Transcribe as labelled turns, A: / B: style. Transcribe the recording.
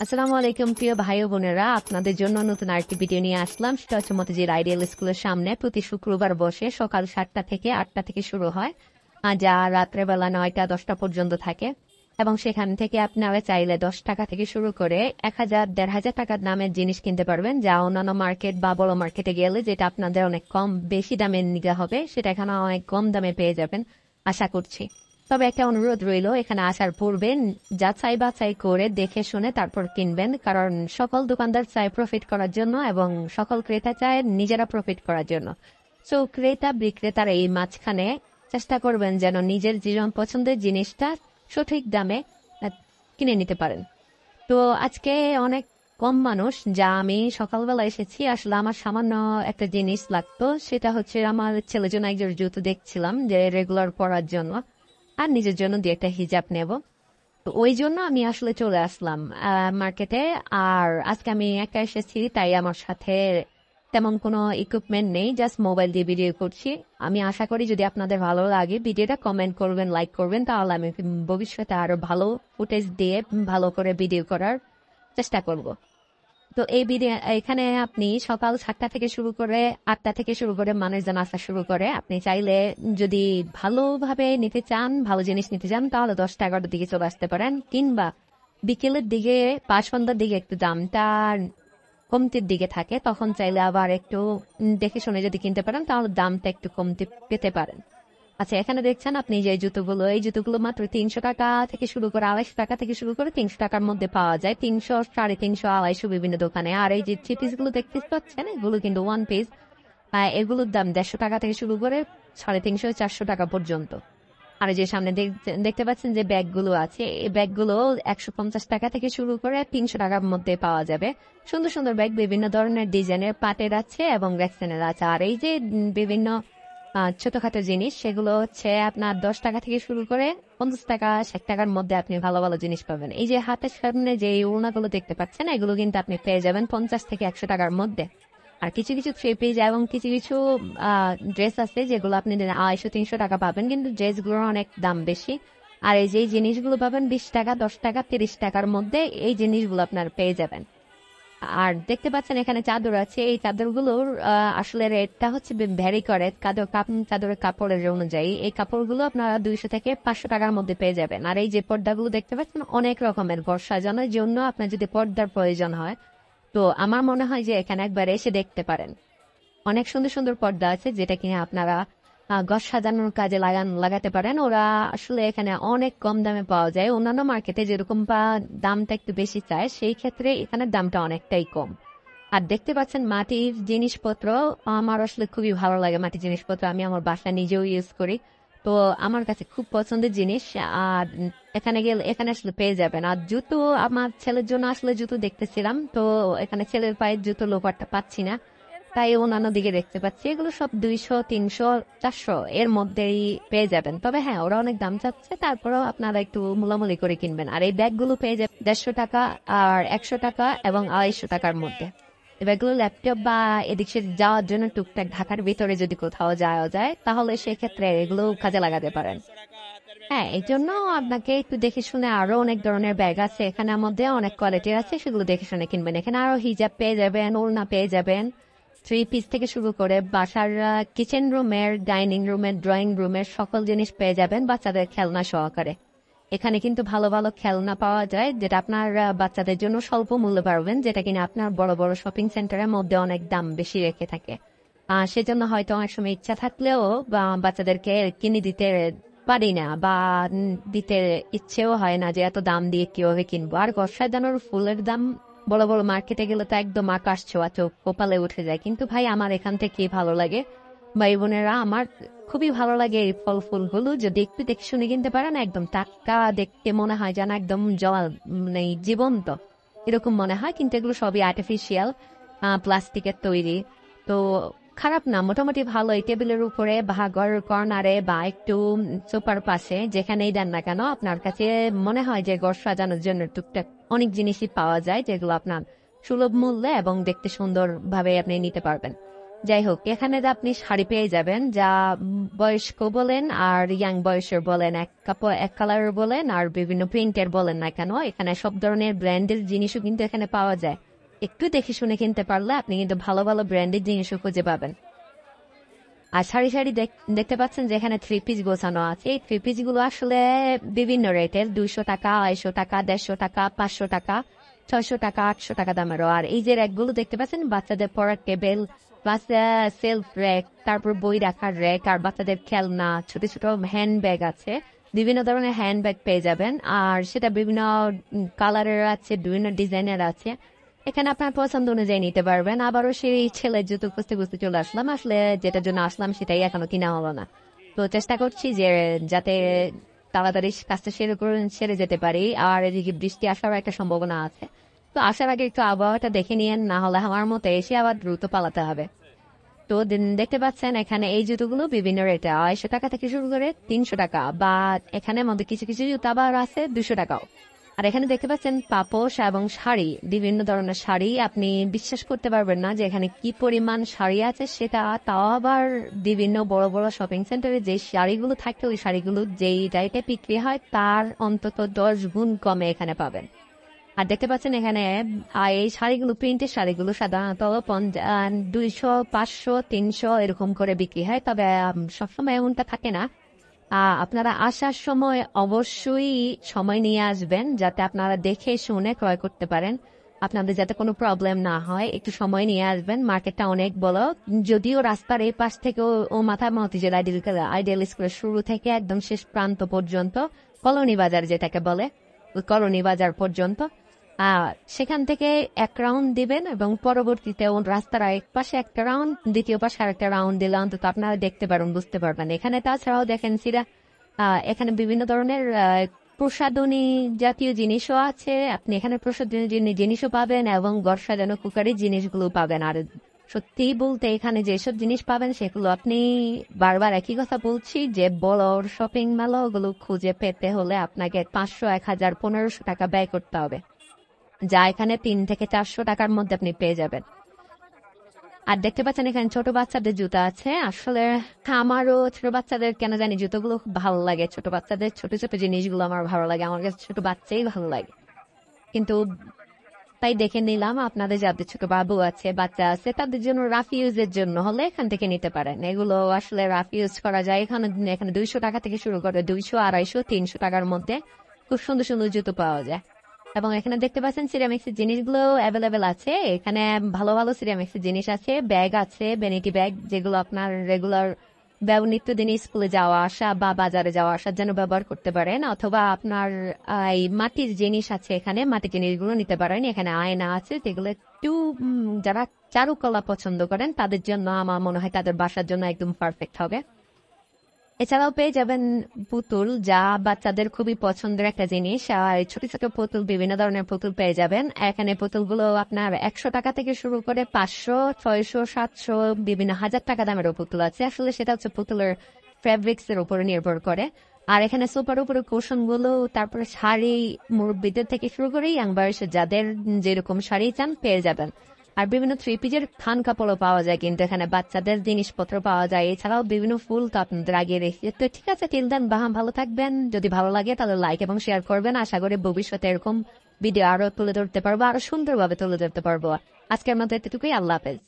A: আসসালামু আলাইকুম প্রিয় ভাই ও বোনেরা, আপনাদের জন্য নতুন আরেকটি ভিডিও নিয়ে আসলাম। সেটা হচ্ছে মতিঝিল আইডিয়াল স্কুলের সামনে প্রতি শুক্রবার বসে সকাল 7টা থেকে 8টা থেকে শুরু হয়, আর যা রাত্রেবেলা 9টা 10টা পর্যন্ত থাকে। এবং সেখান থেকে আপনারা চাইলে 10 টাকা থেকে শুরু করে 1000 1500 টাকার দামের জিনিস কিনতে পারবেন, যা অন্যান্য মার্কেট বা বড় মার্কেটে গেলে যেটা আপনাদের অনেক কম বেশি দামে নিতে হবে, সেটা এখানে অনেক কম দামে পেয়ে যাবেন আশা করছি। তবে একটা অনুরোধ রইল, এখানে আসার পূর্বে যাচাই বাছাই করে দেখে শুনে তারপর কিনবেন, কারণ সকল দোকানদার চায় প্রফিট করার জন্য এবং সকল ক্রেতা চায় নিজেরা প্রফিট করার জন্য। সো ক্রেতা বিক্রেতার এই মাঝখানে চেষ্টা করবেন যেন নিজের জীবন পছন্দের জিনিসটা সঠিক দামে কিনে নিতে পারেন। তো আজকে অনেক কম মানুষ, যা আমি সকালবেলা এসেছি, আসলে আমার সামান্য একটা জিনিস লাগতো, সেটা হচ্ছে আমার ছেলের জন্য একজন জুতো দেখছিলাম যে রেগুলার পরার জন্য, আর নিজের জন্য দিয়ে একটা হিজাব নেব। তো ওই জন্য আমি আসলে চলে আসলাম মার্কেটে। আর আজকে আমি একা এসেছি, তাই আমার সাথে তেমন কোনো ইকুইপমেন্ট নেই, জাস্ট মোবাইল দিয়ে ভিডিও করছি। আমি আশা করি যদি আপনাদের ভালো লাগে ভিডিওটা কমেন্ট করবেন, লাইক করবেন, তাহলে আমি ভবিষ্যতে আরো ভালো ফুটেজ দিয়ে ভালো করে ভিডিও করার চেষ্টা করব। তো এই ভিডিও এখানে আপনি সকাল 7টা থেকে শুরু করে 8টা থেকে শুরু করে মানুষজন আসা শুরু করে। আপনি চাইলে যদি ভালোভাবে নিতে চান, ভালো জিনিস নিতে চান, তাহলে 10টা 11টার দিকে চলে আসতে পারেন, কিংবা বিকেলের দিকে 5 সন্ধ্যার দিকে একটু দামটা কমতির দিকে থাকে, তখন চাইলে আবার একটু দেখে শুনে যদি কিনতে পারেন তাহলে দামটা একটু কমতি পেতে পারেন। আচ্ছা, এখানে দেখছেন আপনি যে এই জুতোগুলো মাত্র 300 টাকা থেকে শুরু করে 250 টাকা থেকে শুরু করে 300 টাকার মধ্যে পাওয়া যায়, 300 350 250 বিভিন্ন দোকানে। আর এই যে থ্রি পিস গুলো দেখতে পাচ্ছেন, এগুলো কিন্তু 1 পিস, এগুলোর দাম 150 টাকা থেকে শুরু করে 350 400 টাকা পর্যন্ত। আর এই যে সামনে দেখতে পাচ্ছেন যে ব্যাগগুলো আছে, এই ব্যাগগুলো 150 টাকা থেকে শুরু করে 300 টাকার মধ্যে পাওয়া যাবে। সুন্দর সুন্দর ব্যাগ, বিভিন্ন ধরনের ডিজাইনের পাটের আছে এবং রেক্সেনের আছে। আর এই যে বিভিন্ন ছোটখাটো জিনিস, সেগুলো হচ্ছে আপনার 10 টাকা থেকে শুরু করে 50 টাকা 60 টাকার মধ্যে আপনি ভালো ভালো জিনিস পাবেন। এই যে হাতের সামনে যে ওড়নাগুলো দেখতে পাচ্ছেন, এগুলো কিন্তু আপনি পেয়ে যাবেন 50 থেকে 100 টাকার মধ্যে। আর কিছু কিছু থ্রি পিস এবং কিছু কিছু ড্রেস আছে যেগুলো আপনি 250-300 টাকা পাবেন, কিন্তু ড্রেসগুলোর অনেক দাম বেশি। আর এই যে জিনিসগুলো পাবেন 20 টাকা 10 টাকা 30 টাকার মধ্যে, এই জিনিসগুলো আপনার পেয়ে যাবেন। আর দেখতে পাচ্ছেন এখানে চাদর আছে, এই চাদরগুলোর আসলে রেটটা হচ্ছে ভ্যারি করে চাদরের কাপড়ের অনুযায়ী। এই কাপড়গুলো আপনারা 200 থেকে 500 টাকার মধ্যে পেয়ে যাবেন। আর এই যে পর্দাগুলো দেখতে পাচ্ছেন, অনেক রকমের ঘর সাজানোর জন্য আপনার যদি পর্দার প্রয়োজন হয়, তো আমার মনে হয় যে এখানে একবার এসে দেখতে পারেন। অনেক সুন্দর সুন্দর পর্দা আছে যেটা কিনা আপনারা ঘর সাজানোর কাজে লাগাতে পারেন। ওরা আসলে এখানে অনেক কম দামে পাওয়া যায়। অন্যান্য মার্কেটে যেরকম দামটা একটু বেশি চায়, সেই ক্ষেত্রে এখানে দামটা অনেকটাই কম। আর দেখতে পাচ্ছেন মাটির জিনিসপত্র, আমার আসলে খুবই ভালো লাগে মাটির জিনিসপত্র। আমি আমার বাসায় নিজেও ইউজ করি, তো আমার কাছে খুব পছন্দের জিনিস। আর এখানে গেলে এখানে আসলে পেয়ে যাবেন। আর জুতো, আমার ছেলের জন্য আসলে জুতো দেখতেছিলাম, তো এখানে ছেলের পায়ের জুতো লোফারটা পাচ্ছি না, তাই অন্যান্য দিকে দেখতে পাচ্ছি। এগুলো সব 200 300 400 এর মধ্যেই পেয়ে যাবেন। তবে হ্যাঁ, ওরা অনেক দাম চাচ্ছে, তারপরেও আপনারা একটু মূলামূলি করে কিনবেন। আর এই ব্যাগগুলো পেয়ে যাবেন 150 টাকা আর 100 টাকা এবং 250 টাকার মধ্যে। এই ব্যাগগুলো ল্যাপটপ বা এদিক সেদিক যাওয়ার জন্য, টুকটাক ঢাকার ভিতরে যদি কোথাও যাওয়া যায়, তাহলে সেক্ষেত্রে এগুলো কাজে লাগাতে পারেন। হ্যাঁ, এই জন্য আপনাকে একটু দেখে শুনে, আরো অনেক ধরনের ব্যাগ আছে এখানের মধ্যে, অনেক কোয়ালিটির আছে, সেগুলো দেখে শুনে কিনবেন। এখানে আরো হিজাব পেয়ে যাবেন, ওড়না পেয়ে যাবেন, থ্রি পিস থেকে শুরু করে বাসার কিচেন রুমের, ডাইনিং রুমের, ড্রয়িং রুমের সকল জিনিস পেয়ে যাবেন, বাচ্চাদের খেলনা সহকারে। এখানে কিন্তু ভালো ভালো খেলনা পাওয়া যায়, যেটা আপনার বাচ্চাদের জন্য স্বল্প মূল্যে পাবেন, যেটা কিনা আপনার বড় বড় শপিং সেন্টারের মধ্যে অনেক দাম বেশি রেখে থাকে। সেজন্য হয়তো অনেক সময় ইচ্ছা থাকলেও বা বাচ্চাদেরকে কিনে দিতে পারি না, বা দিতে ইচ্ছেও হয় না যে এত দাম দিয়ে কিভাবে কিনবো। আর ঘর সাজানোর ফুলের দাম বড় বড় মার্কেটে গেলে তো একদম আকাশ ছোঁয়া, চোখ কপালে উঠে যায়। কিন্তু ভাই, আমার এখান থেকে ভালো লাগে, ভাই বোনেরা, আমার খুবই ভালো লাগে এই ফল ফুলগুলো। যদি একটু দেখে শুনে কিনতে পারেন, একদম টাটকা, দেখতে মনে হয় যেন একদম জল, মানে জীবন্ত এরকম মনে হয়। কিন্তু এগুলো সবই আর্টিফিশিয়াল, প্লাস্টিকের তৈরি। তো খারাপ না, মোটামুটি ভালো। এই টেবিলের উপরে বা ঘরের কর্নারে বা একটু সোফার পাশে যেখানেই দেন না কেন, আপনার কাছে মনে হয় যে ঘর সাজানোর জন্য টুকটাক অনেক জিনিসই পাওয়া যায়, যেগুলো আপনার সুলভ মূল্যে এবং দেখতে সুন্দর ভাবে আপনি নিতে পারবেন। যাই হোক, এখানে যে আপনি শাড়ি পেয়ে যাবেন যা বয়স্ক বলেন আর ইয়াং বয়সের বলেন, এক কালারের বলেন আর বিভিন্ন প্রিন্টের বলেন না কেন, এখানে সব ধরনের ব্র্যান্ডের জিনিসও কিন্তু এখানে পাওয়া যায়। একটু দেখে শুনে কিনতে পারলে আপনি কিন্তু ভালো ভালো ব্র্যান্ডের জিনিসও খুঁজে পাবেন। আর সারি সারি দেখতে পাচ্ছেন যে এখানে থ্রি পিস গোছানো আছে। এই থ্রি পিস গুলো আসলে বিভিন্ন রেটের, 200 টাকা, 250 টাকা, 150 টাকা, 500 টাকা, 600 টাকা, 800 টাকা দামেরও। আর এই যে র্যাকগুলো দেখতে পাচ্ছেন, বাচ্চাদের পড়ার টেবিল, বাচ্চা সেলফ র্যাক, তারপর বই রাখার র্যাক, আর বাচ্চাদের খেলনা, ছোট ছোট হ্যান্ড ব্যাগ আছে। বিভিন্ন ধরনের হ্যান্ড ব্যাগ পেয়ে যাবেন, আর সেটা বিভিন্ন কালারের আছে, বিভিন্ন ডিজাইনের আছে। এখানে আপনার পছন্দ অনুযায়ী নিতে পারবেন। আবারও সেই ছেলের জুতো খুঁজতে খুঁজতে চলে আসলাম। আসলে যেটার জন্য আসলাম সেটাই এখনো কিনা হলো না। তো চেষ্টা করছি যে যাতে তাড়াতাড়ি কাজটা সেরে যেতে পারি। আর এদিকে বৃষ্টি আসার একটা সম্ভাবনা আছে। তো আসার আগে একটু আবহাওয়াটা দেখে নিয়েন, না হলে আমার মতো এসে আবার দ্রুত পালাতে হবে। তো দেখতে পাচ্ছেন এখানে এই জুতোগুলো বিভিন্ন রেটে, 250 টাকা থেকে শুরু করে 300 টাকা, বা এখানে মধ্যে কিছু কিছু জুতো আবার আছে 200 টাকাও। আর এখানে দেখতে পাচ্ছেন পাপোশ এবং শাড়ি, বিভিন্ন ধরনের শাড়ি। আপনি বিশ্বাস করতে পারবেন না যে এখানে কি পরিমাণ শাড়ি আছে সেটা। তাও আবার বিভিন্ন বড় বড় শপিং সেন্টারে যে শাড়িগুলো থাকে, ওই শাড়িগুলো যেই রেটে বিক্রি হয় তার অন্তত 10 গুণ কমে এখানে পাবেন। আর দেখতে পাচ্ছেন এখানে এই শাড়িগুলো, প্রিন্টের শাড়িগুলো সাধারণত 200, 500, 300 এরকম করে বিক্রি হয়। তবে সবসময় এমনটা থাকে না। আপনারা আসার সময় অবশ্যই সময় নিয়ে আসবেন, যাতে আপনারা দেখে শুনে ক্রয় করতে পারেন। আপনাদের যাতে কোনো প্রবলেম না হয়, একটু সময় নিয়ে আসবেন। মার্কেটটা অনেক বড়, যদিও রাস্তার এই পাশ থেকে ও মাথামতি যে আইডিয়াল স্কুলের শুরু থেকে একদম শেষ প্রান্ত পর্যন্ত, কলোনি বাজার যেটাকে বলে, ওই কলোনি বাজার পর্যন্ত। সেখান থেকে এক রাউন্ড দিবেন এবং পরবর্তীতে রাস্তার এক পাশে একটা রাউন্ড, দ্বিতীয় পাশে আরেকটা রাউন্ড দিলে অন্তত আপনারা দেখতে পারেন, বুঝতে পারবেন। এখানে তাছাড়াও দেখেন এখানে বিভিন্ন ধরনের প্রসাধনী জাতীয় জিনিসও আছে। আপনি এখানে প্রসাধনী জিনিসও পাবেন এবং ঘর সাজানো কুকারের জিনিসগুলো পাবেন। আর সত্যি বলতে এখানে যেসব জিনিস পাবেন সেগুলো আপনি, বারবার একই কথা বলছি, যে বড় শপিং মল ওগুলো খুঁজে পেতে হলে আপনাকে 500, 1000, 1500 টাকা ব্যয় করতে হবে, যা এখানে 3 থেকে 400 টাকার মধ্যে আপনি পেয়ে যাবেন। আর দেখতে পাচ্ছেন এখানে ছোট বাচ্চাদের জুতা আছে। আসলে আমারও ছোট বাচ্চাদের কেন জানি জুতোগুলো খুব ভালো লাগে। ছোট বাচ্চাদের ছোট ছোট জিনিসগুলো আমার ভালো লাগে। আমার কাছে ছোট বাচ্চাই ভালো লাগে। কিন্তু তাই দেখে নিলাম আপনাদের যাদের ছোট বাবু আছে, বাচ্চা আছে, তাদের জন্য রাফ ইউজের জন্য হলে এখান থেকে নিতে পারেন। এগুলো আসলে রাফ ইউজ করা যায়। এখানে 200 টাকা থেকে শুরু করে 200, 250, 300 টাকার মধ্যে খুব সুন্দর সুন্দর জুতো পাওয়া যায়। এবং এখানে দেখতে পাচ্ছেন সিরামিক্সের জিনিসগুলো অ্যাভেলেবেল আছে। এখানে ভালো ভালো সিরামিক্সের জিনিস আছে, ব্যাগ আছে, ভ্যানিটি ব্যাগ, যেগুলো আপনার রেগুলার নিত্যদিন স্কুলে যাওয়া আসা বা বাজারে যাওয়া আসার জন্য ব্যবহার করতে পারেন। অথবা আপনার এই মাটির জিনিস আছে, এখানে মাটির জিনিসগুলো নিতে পারেন। এখানে আয়না আছে, যেগুলো একটু যারা চারুকলা পছন্দ করেন তাদের জন্য, আমার মনে হয় তাদের বাসার জন্য একদম পারফেক্ট হবে। এছাড়াও পেয়ে যাবেন পুতুল, যা বাচ্চাদের খুবই পছন্দের একটা জিনিস। আর ছোট ছোট পুতুল, বিভিন্ন ধরনের পুতুল পেয়ে যাবেন। এখানে পুতুলগুলো আপনার 100 টাকা থেকে শুরু করে 500, 600, 700, বিভিন্ন 1000 টাকা দামেরও পুতুল আছে। আসলে সেটা হচ্ছে পুতুলের ফ্যাব্রিক্স এর উপরে নির্ভর করে। আর এখানে সোফার উপরে কুশন গুলো, তারপরে শাড়ি, মুরব্বীদের থেকে শুরু করে ইয়াং বয়সে যাদের যেরকম শাড়ি চান পেয়ে যাবেন। আর বিভিন্ন থ্রি পিসের থান কাপড়ও পাওয়া যায়, কিন্তু এখানে বাচ্চাদের জিনিসপত্র পাওয়া যায়। এছাড়াও বিভিন্ন ফুল তো আপনাদের আগে রেখে। তো ঠিক আছে, টিল দেন, ভালো থাকবেন। যদি ভালো লাগে তাহলে লাইক এবং শেয়ার করবেন। আশা করি ভবিষ্যতে এরকম ভিডিও আরো তুলে ধরতে পারবো, আরো সুন্দরভাবে তুলে ধরতে পারবো। আজকের মতো এতটুকুই, আল্লাহ হাফেজ।